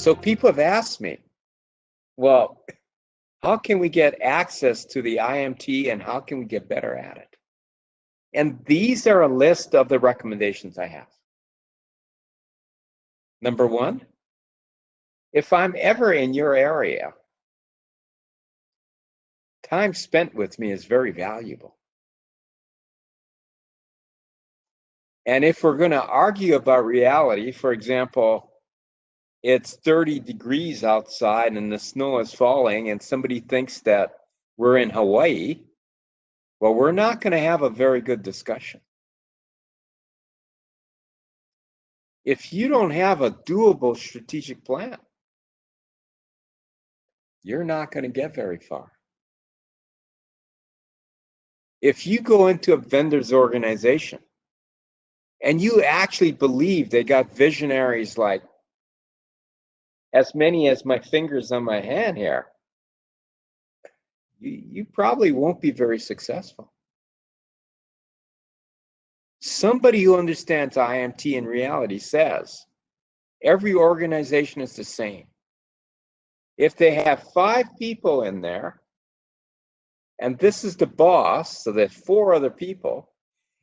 So people have asked me, well, how can we get access to the IMT and how can we get better at it? And these are a list of the recommendations I have. Number one, if I'm ever in your area, time spent with me is very valuable. And if we're going to argue about reality, for example, it's 30 degrees outside and the snow is falling and somebody thinks that we're in Hawaii, well, we're not going to have a very good discussion. If you don't have a doable strategic plan, you're not going to get very far. If you go into a vendor's organization and you actually believe they got visionaries like as many as my fingers on my hand here, you probably won't be very successful. Somebody who understands IMT in reality says every organization is the same. If they have 5 people in there, and this is the boss, so there's 4 other people,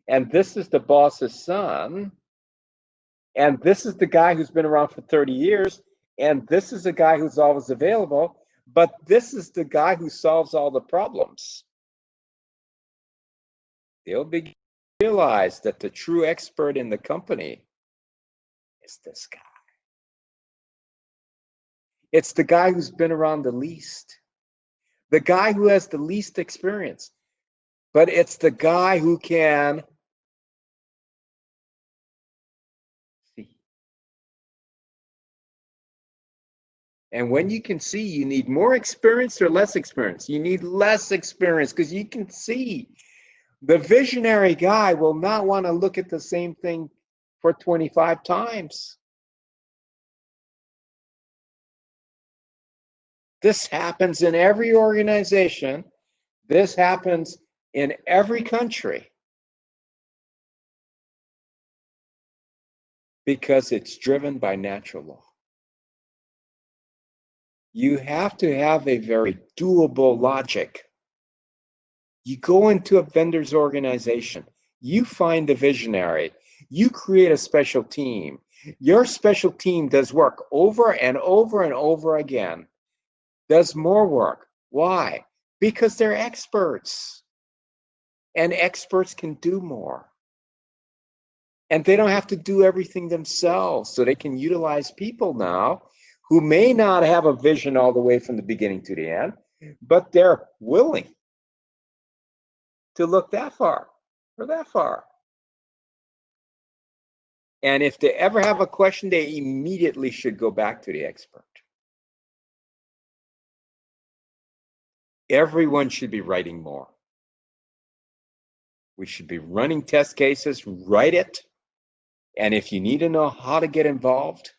and this is the boss's son, and this is the guy who's been around for 30 years, and this is the guy who's always available, but this is the guy who solves all the problems. They'll begin to realize that the true expert in the company is this guy. It's the guy who's been around the least, the guy who has the least experience, but it's the guy who can see. And when you can see, you need more experience or less experience? You need less experience because you can see. The visionary guy will not want to look at the same thing for 25 times. This happens in every organization. This happens in every country because it's driven by natural law. You have to have a very doable logic. You go into a vendor's organization, you find the visionary, you create a special team. Your special team does work over and over and over again, does more work. Why? Because they're experts, and experts can do more. And they don't have to do everything themselves, so they can utilize people now who may not have a vision all the way from the beginning to the end, but they're willing to look that far or that far. And if they ever have a question, they immediately should go back to the expert. Everyone should be writing more. We should be running test cases, write it. And if you need to know how to get involved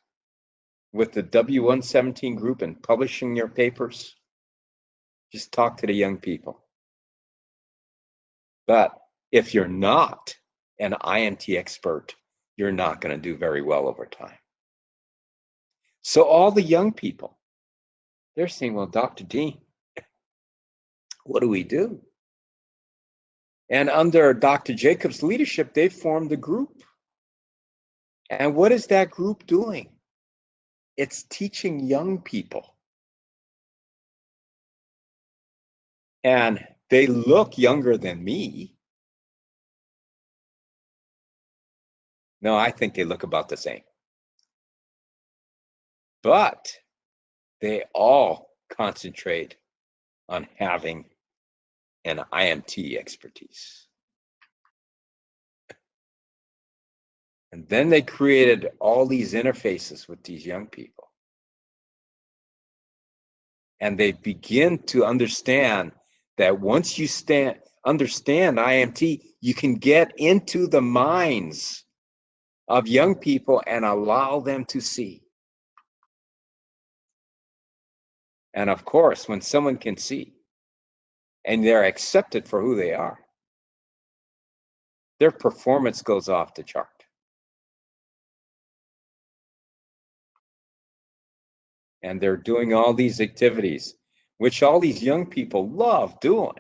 with the W117 group and publishing your papers, just talk to the young people. But if you're not an IMT expert, you're not going to do very well over time. So all the young people, they're saying, well, Dr. Dean, what do we do? And under Dr. Jacobs' leadership, they formed a group. And what is that group doing? It's teaching young people. And they look younger than me. No, I think they look about the same. But they all concentrate on having an IMT expertise. And then they created all these interfaces with these young people. And they begin to understand that once you understand IMT, you can get into the minds of young people and allow them to see. And of course, when someone can see and they're accepted for who they are, their performance goes off the chart. and they're doing all these activities, which all these young people love doing,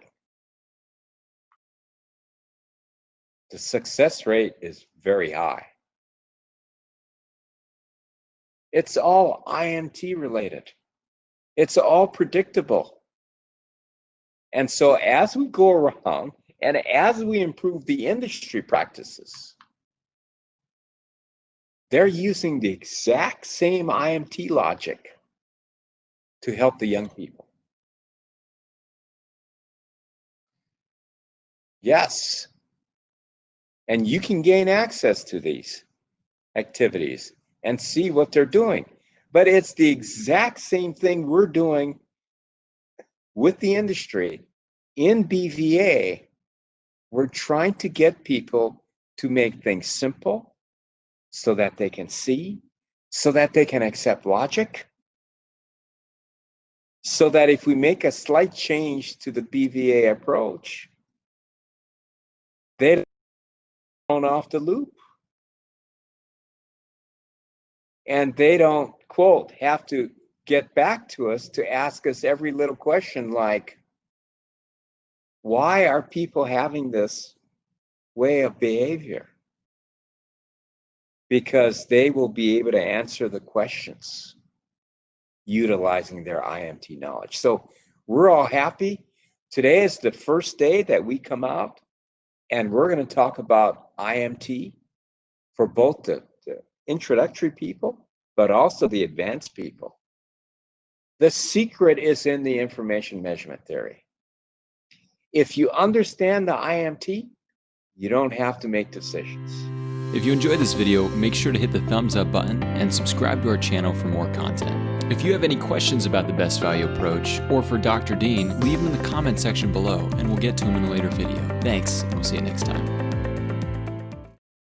the success rate is very high. It's all IMT related. It's all predictable. And so as we go around and as we improve the industry practices, they're using the exact same IMT logic to help the young people. Yes. And you can gain access to these activities and see what they're doing. But it's the exact same thing we're doing with the industry in BVA. We're trying to get people to make things simple so that they can see, so that they can accept logic, so that if we make a slight change to the BVA approach, they don't thrown off the loop. And they don't, quote, have to get back to us to ask us every little question like, why are people having this way of behavior? Because they will be able to answer the questions utilizing their IMT knowledge. So we're all happy. Today is the first day that we come out and we're going to talk about IMT for both the introductory people, but also the advanced people. The secret is in the information measurement theory. If you understand the IMT, you don't have to make decisions. If you enjoyed this video, make sure to hit the thumbs up button and subscribe to our channel for more content. If you have any questions about the best value approach or for Dr. Dean, leave them in the comment section below and we'll get to them in a later video. Thanks, and we'll see you next time.